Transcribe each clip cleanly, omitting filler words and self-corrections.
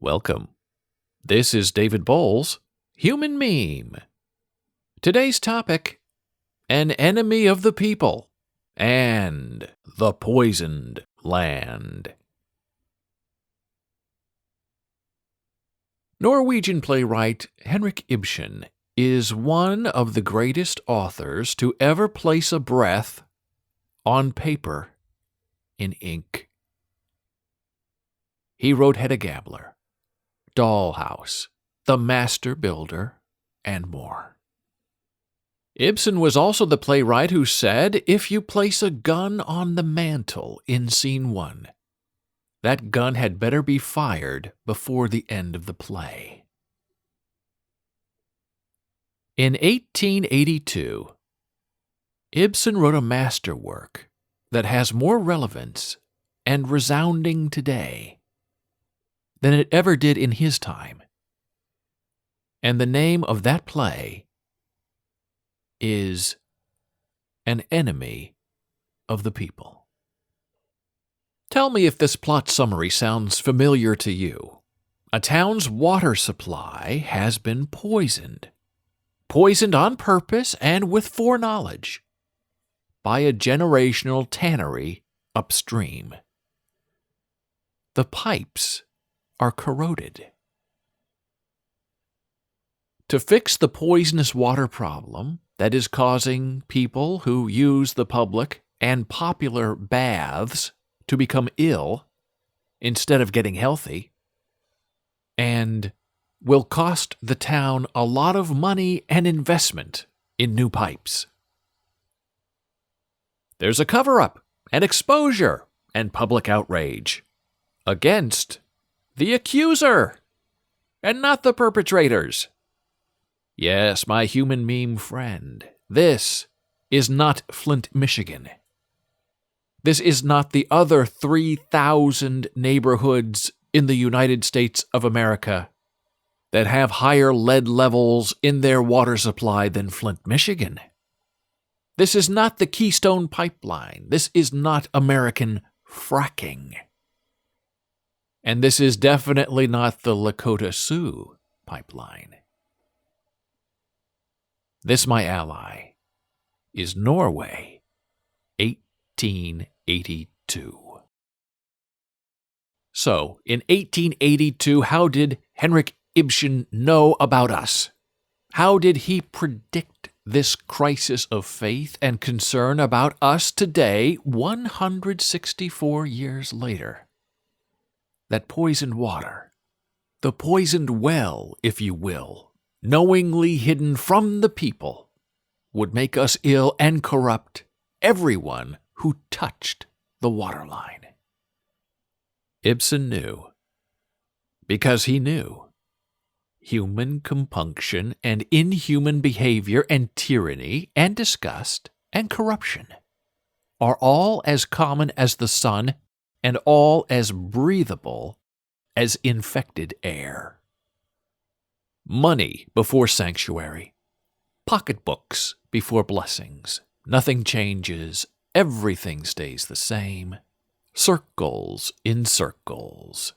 Welcome. This is David Boles, Human Meme. Today's topic, an enemy of the people and the poisoned land. Norwegian playwright Henrik Ibsen is one of the greatest authors to ever place a breath on paper in ink. He wrote Hedda Gabler, Dollhouse, The Master Builder, and more. Ibsen was also the playwright who said, if you place a gun on the mantle in Scene 1, that gun had better be fired before the end of the play. In 1882, Ibsen wrote a masterwork that has more relevance and resounding today than it ever did in his time. And the name of that play is An Enemy of the People. Tell me if this plot summary sounds familiar to you. A town's water supply has been poisoned. Poisoned on purpose and with foreknowledge by a generational tannery upstream. The pipes are corroded. To fix the poisonous water problem that is causing people who use the public and popular baths to become ill instead of getting healthy, and will cost the town a lot of money and investment in new pipes. There's a cover-up and exposure and public outrage against the accuser, and not the perpetrators. Yes, my human meme friend, this is not Flint, Michigan. This is not the other 3,000 neighborhoods in the United States of America that have higher lead levels in their water supply than Flint, Michigan. This is not the Keystone Pipeline. This is not American fracking. And this is definitely not the Lakota Sioux Pipeline. This, my ally, is Norway, 1882. So, in 1882, how did Henrik Ibsen know about us? How did he predict this crisis of faith and concern about us today, 164 years later? That poisoned water, the poisoned well, if you will, knowingly hidden from the people, would make us ill and corrupt everyone who touched the waterline. Ibsen knew, because he knew, human compunction and inhuman behavior and tyranny and disgust and corruption are all as common as the sun and all as breathable as infected air. Money before sanctuary, pocketbooks before blessings. Nothing changes, everything stays the same. Circles in circles.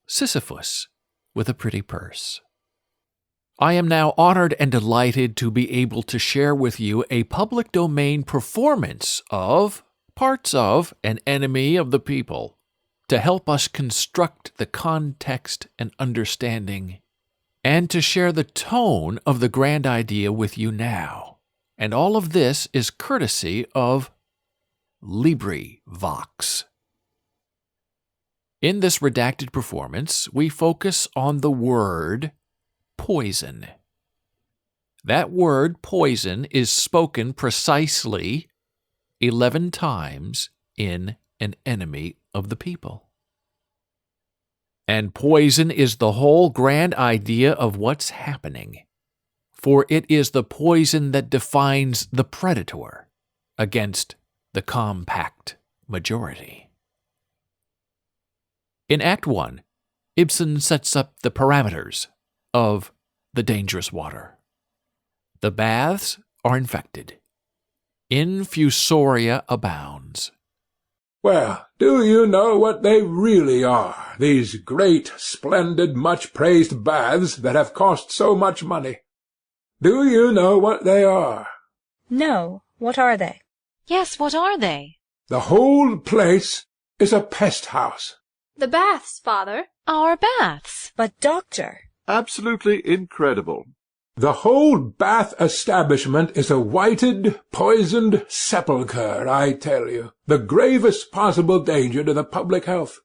Sisyphus with a pretty purse. I am now honored and delighted to be able to share with you a public domain performance of parts of An Enemy of the People to help us construct the context and understanding, and to share the tone of the grand idea with you now. And all of this is courtesy of LibriVox. In this redacted performance, we focus on the word poison. That word poison is spoken precisely 11 times in An Enemy of the People. And poison is the whole grand idea of what's happening, for it is the poison that defines the predator against the compact majority. In Act 1, Ibsen sets up the parameters of the dangerous water. The baths are infected. Infusoria abounds. Well, do you know what they really are, these great, splendid, much-praised baths that have cost so much money? Do you know what they are? No, what are they? Yes, what are they? The whole place is a pest house. The baths, Father. Our baths. But, Doctor... Absolutely incredible. The whole bath establishment is a whited, poisoned sepulchre, I tell you. The gravest possible danger to the public health.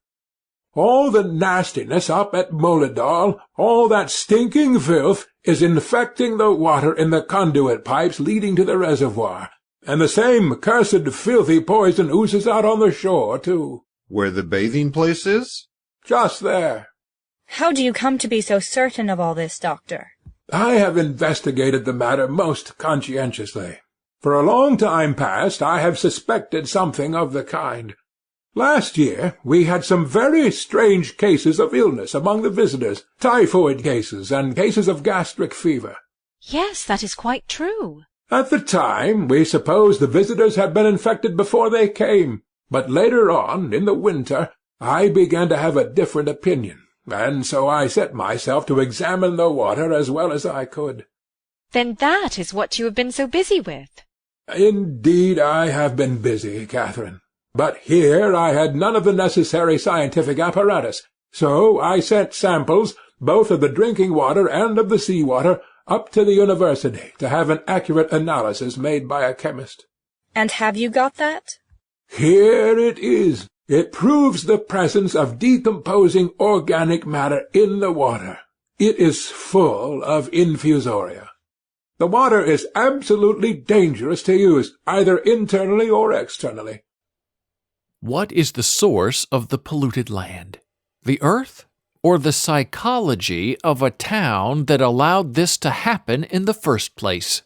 All the nastiness up at Moledal, all that stinking filth, is infecting the water in the conduit pipes leading to the reservoir, and the same cursed filthy poison oozes out on the shore, too. Where the bathing place is? Just there. How do you come to be so certain of all this, Doctor? I have investigated the matter most conscientiously. For a long time past I have suspected something of the kind. Last year we had some very strange cases of illness among the visitors, typhoid cases and cases of gastric fever. Yes, that is quite true. At the time we supposed the visitors had been infected before they came, but later on, in the winter, I began to have a different opinion, and so I set myself to examine the water as well as I could. Then that is what you have been so busy with. Indeed I have been busy, Catherine. But here I had none of the necessary scientific apparatus, so I sent samples, both of the drinking water and of the sea-water, up to the university to have an accurate analysis made by a chemist. And have you got that? Here it is. It proves the presence of decomposing organic matter in the water. It is full of infusoria. The water is absolutely dangerous to use, either internally or externally. What is the source of the polluted land? The earth? Or the psychology of a town that allowed this to happen in the first place?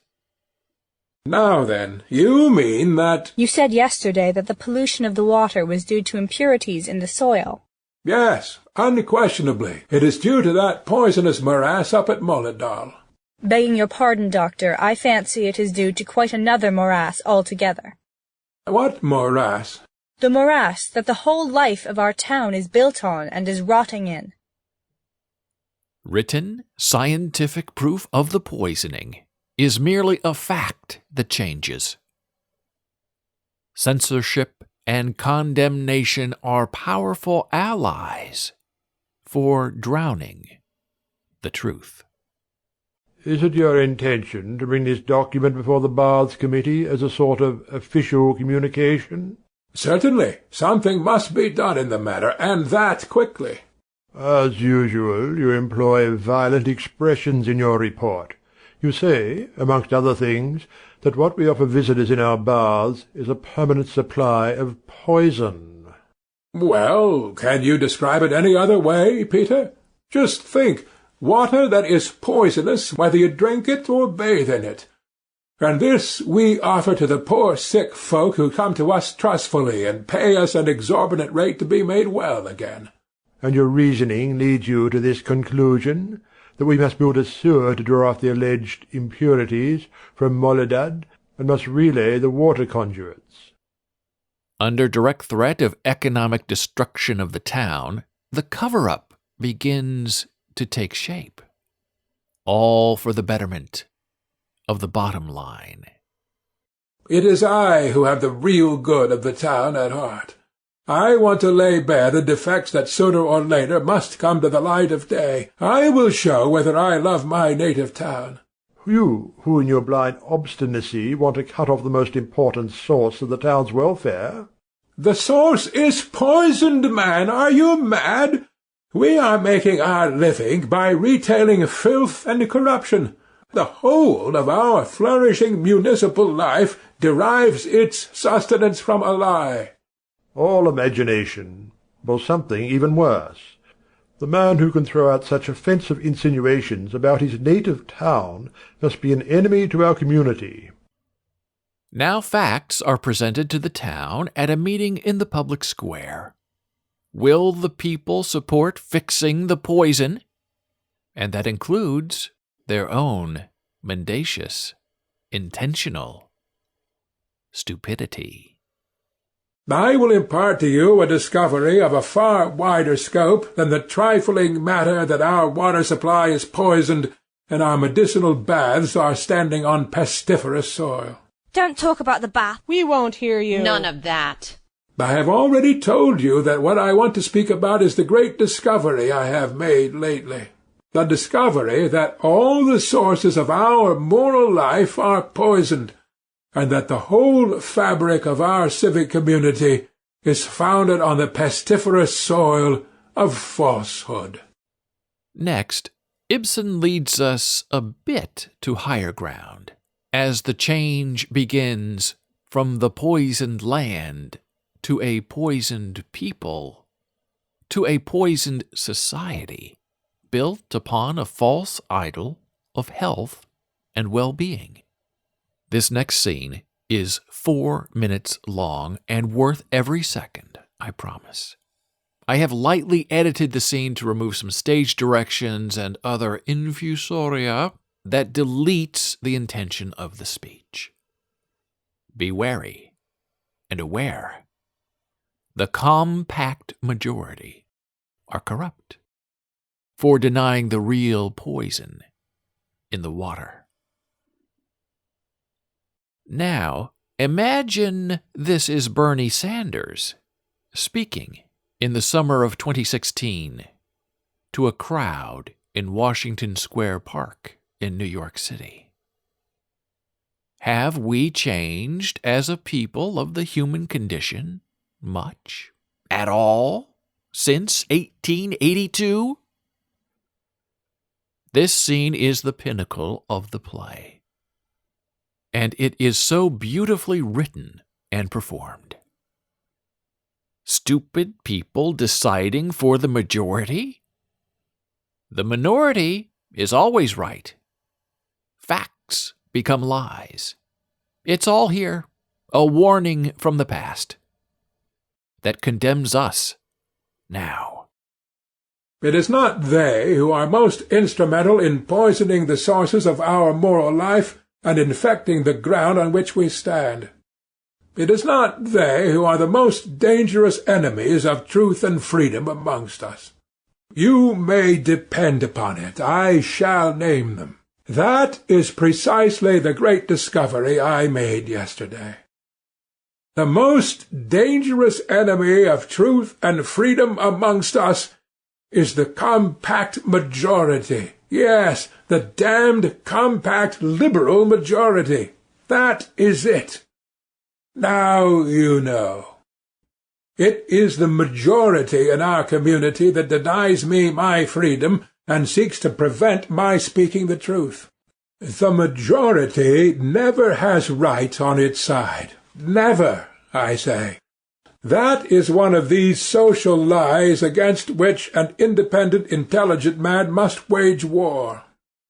Now then, you mean that— You said yesterday that the pollution of the water was due to impurities in the soil. Yes, unquestionably. It is due to that poisonous morass up at Moledal. Begging your pardon, Doctor, I fancy it is due to quite another morass altogether. What morass? The morass that the whole life of our town is built on and is rotting in. Written, scientific proof of the poisoning is merely a fact that changes. Censorship and condemnation are powerful allies for drowning the truth. Is it your intention to bring this document before the Baths Committee as a sort of official communication? Certainly. Something must be done in the matter, and that quickly. As usual, you employ violent expressions in your report. You say, amongst other things, that what we offer visitors in our baths is a permanent supply of poison. Well, can you describe it any other way, Peter? Just think, water that is poisonous whether you drink it or bathe in it. And this we offer to the poor sick folk who come to us trustfully and pay us an exorbitant rate to be made well again. And your reasoning leads you to this conclusion, that we must build a sewer to draw off the alleged impurities from Moledad, and must relay the water conduits. Under direct threat of economic destruction of the town, the cover-up begins to take shape. All for the betterment of the bottom line. It is I who have the real good of the town at heart. I want to lay bare the defects that sooner or later must come to the light of day. I will show whether I love my native town. You, who in your blind obstinacy want to cut off the most important source of the town's welfare? The source is poisoned, man. Are you mad? We are making our living by retailing filth and corruption. The whole of our flourishing municipal life derives its sustenance from a lie. All imagination, or something even worse. The man who can throw out such offensive insinuations about his native town must be an enemy to our community. Now facts are presented to the town at a meeting in the public square. Will the people support fixing the poison? And that includes their own mendacious, intentional stupidity. I will impart to you a discovery of a far wider scope than the trifling matter that our water supply is poisoned and our medicinal baths are standing on pestiferous soil. Don't talk about the bath. We won't hear you. None of that. I have already told you that what I want to speak about is the great discovery I have made lately. The discovery that all the sources of our moral life are poisoned, and that the whole fabric of our civic community is founded on the pestiferous soil of falsehood. Next, Ibsen leads us a bit to higher ground, as the change begins from the poisoned land to a poisoned people, to a poisoned society, built upon a false idol of health and well-being. This next scene is 4 minutes long and worth every second, I promise. I have lightly edited the scene to remove some stage directions and other infusoria that deletes the intention of the speech. Be wary and aware. The compact majority are corrupt for denying the real poison in the water. Now, imagine this is Bernie Sanders speaking in the summer of 2016 to a crowd in Washington Square Park in New York City. Have we changed as a people of the human condition much, at all, since 1882? This scene is the pinnacle of the play, and it is so beautifully written and performed. Stupid people deciding for the majority? The minority is always right. Facts become lies. It's all here, a warning from the past that condemns us now. It is not they who are most instrumental in poisoning the sources of our moral life and infecting the ground on which we stand. It is not they who are the most dangerous enemies of truth and freedom amongst us. You may depend upon it, I shall name them. That is precisely the great discovery I made yesterday. The most dangerous enemy of truth and freedom amongst us is the compact majority. Yes, the damned compact liberal majority. That is it. Now you know. It is the majority in our community that denies me my freedom and seeks to prevent my speaking the truth. The majority never has right on its side. Never, I say. That is one of these social lies against which an independent, intelligent man must wage war.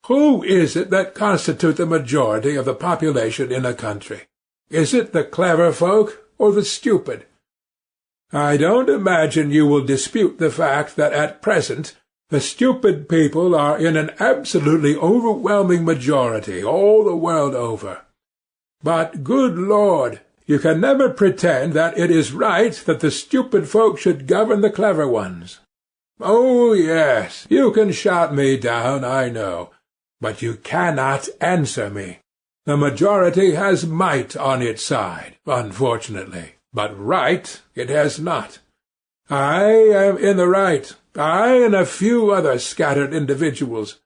Who is it that constitute the majority of the population in a country? Is it the clever folk or the stupid? I don't imagine you will dispute the fact that at present the stupid people are in an absolutely overwhelming majority all the world over. But, good Lord, you can never pretend that it is right that the stupid folk should govern the clever ones. Oh, yes, you can shout me down, I know, but you cannot answer me. The majority has might on its side, unfortunately, but right it has not. I am in the right, I and a few other scattered individuals.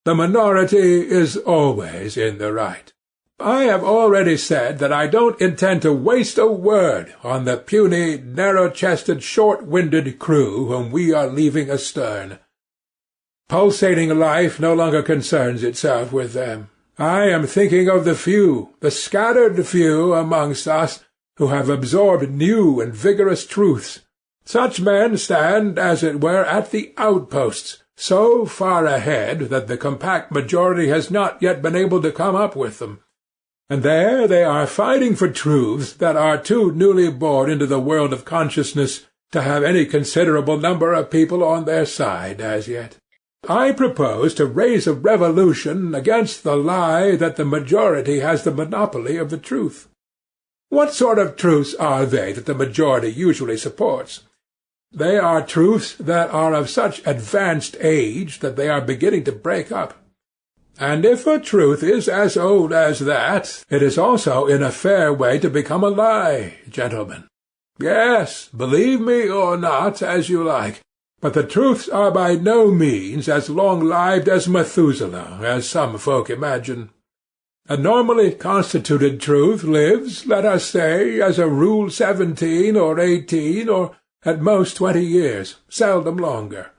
The minority is always in the right. I have already said that I don't intend to waste a word on the puny, narrow-chested, short-winded crew whom we are leaving astern. Pulsating life no longer concerns itself with them. I am thinking of the few, the scattered few amongst us who have absorbed new and vigorous truths. Such men stand, as it were, at the outposts, so far ahead that the compact majority has not yet been able to come up with them. And there they are fighting for truths that are too newly born into the world of consciousness to have any considerable number of people on their side as yet. I propose to raise a revolution against the lie that the majority has the monopoly of the truth. What sort of truths are they that the majority usually supports? They are truths that are of such advanced age that they are beginning to break up. And if a truth is as old as that, it is also in a fair way to become a lie, gentlemen. Yes, believe me or not, as you like, but the truths are by no means as long-lived as Methuselah, as some folk imagine. A normally constituted truth lives, let us say, as a rule 17 or 18 or at most 20 years, seldom longer.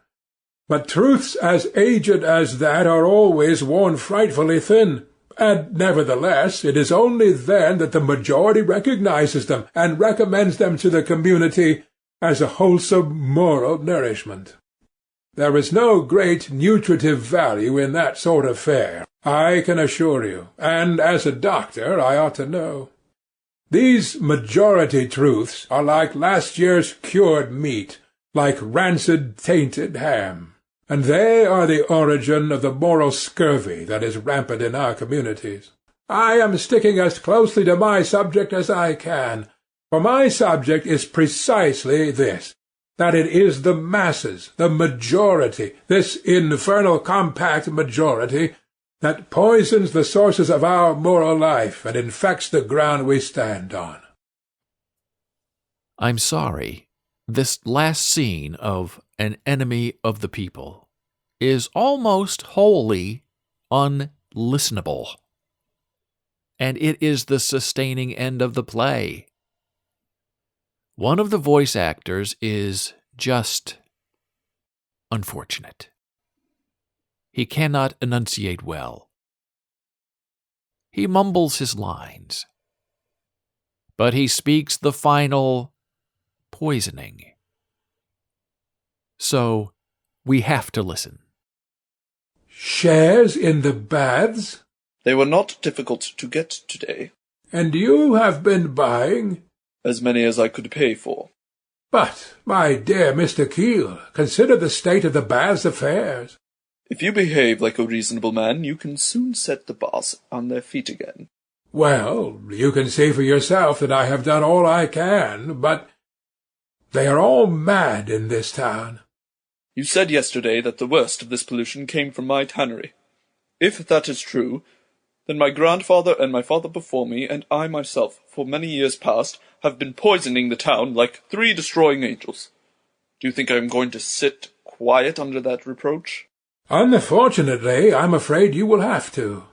But truths as aged as that are always worn frightfully thin, and nevertheless it is only then that the majority recognizes them and recommends them to the community as a wholesome moral nourishment. There is no great nutritive value in that sort of fare, I can assure you, and as a doctor I ought to know. These majority truths are like last year's cured meat, like rancid, tainted ham. And they are the origin of the moral scurvy that is rampant in our communities. I am sticking as closely to my subject as I can, for my subject is precisely this, that it is the masses, the majority, this infernal compact majority, that poisons the sources of our moral life and infects the ground we stand on. I'm sorry. This last scene of An Enemy of the People is almost wholly unlistenable. And it is the sustaining end of the play. One of the voice actors is just unfortunate. He cannot enunciate well. He mumbles his lines. But he speaks the final poisoning. So we have to listen. Shares in the baths? They were not difficult to get today. And you have been buying? As many as I could pay for. But, my dear Mr. Keel, consider the state of the baths' affairs. If you behave like a reasonable man, you can soon set the boss on their feet again. Well, you can see for yourself that I have done all I can, but they are all mad in this town. You said yesterday that the worst of this pollution came from my tannery. If that is true, then my grandfather and my father before me, and I myself, for many years past, have been poisoning the town like 3 destroying angels. Do you think I am going to sit quiet under that reproach? Unfortunately, I'm afraid you will have to.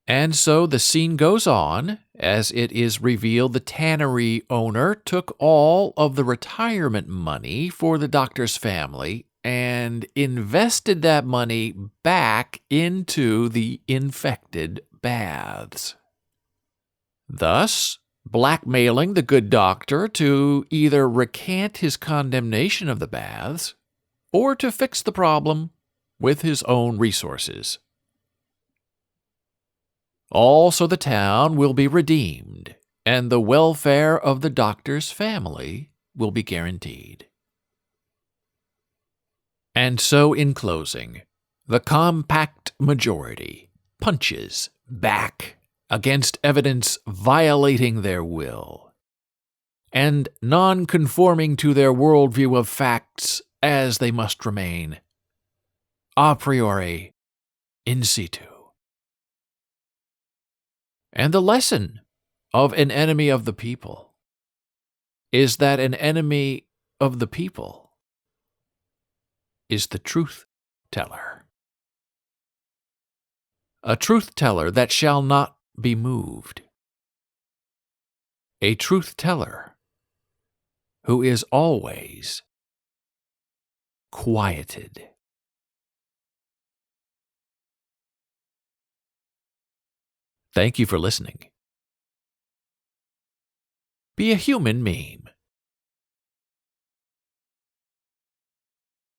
And so the scene goes on, as it is revealed the tannery owner took all of the retirement money for the doctor's family and invested that money back into the infected baths, thus blackmailing the good doctor to either recant his condemnation of the baths or to fix the problem with his own resources. Also, the town will be redeemed, and the welfare of the doctor's family will be guaranteed. And so, in closing, the compact majority punches back against evidence violating their will and non-conforming to their worldview of facts as they must remain, a priori, in situ. And the lesson of An Enemy of the People is that an enemy of the people is the truth teller. A truth teller that shall not be moved. A truth teller who is always quieted. Thank you for listening. Be a human meme.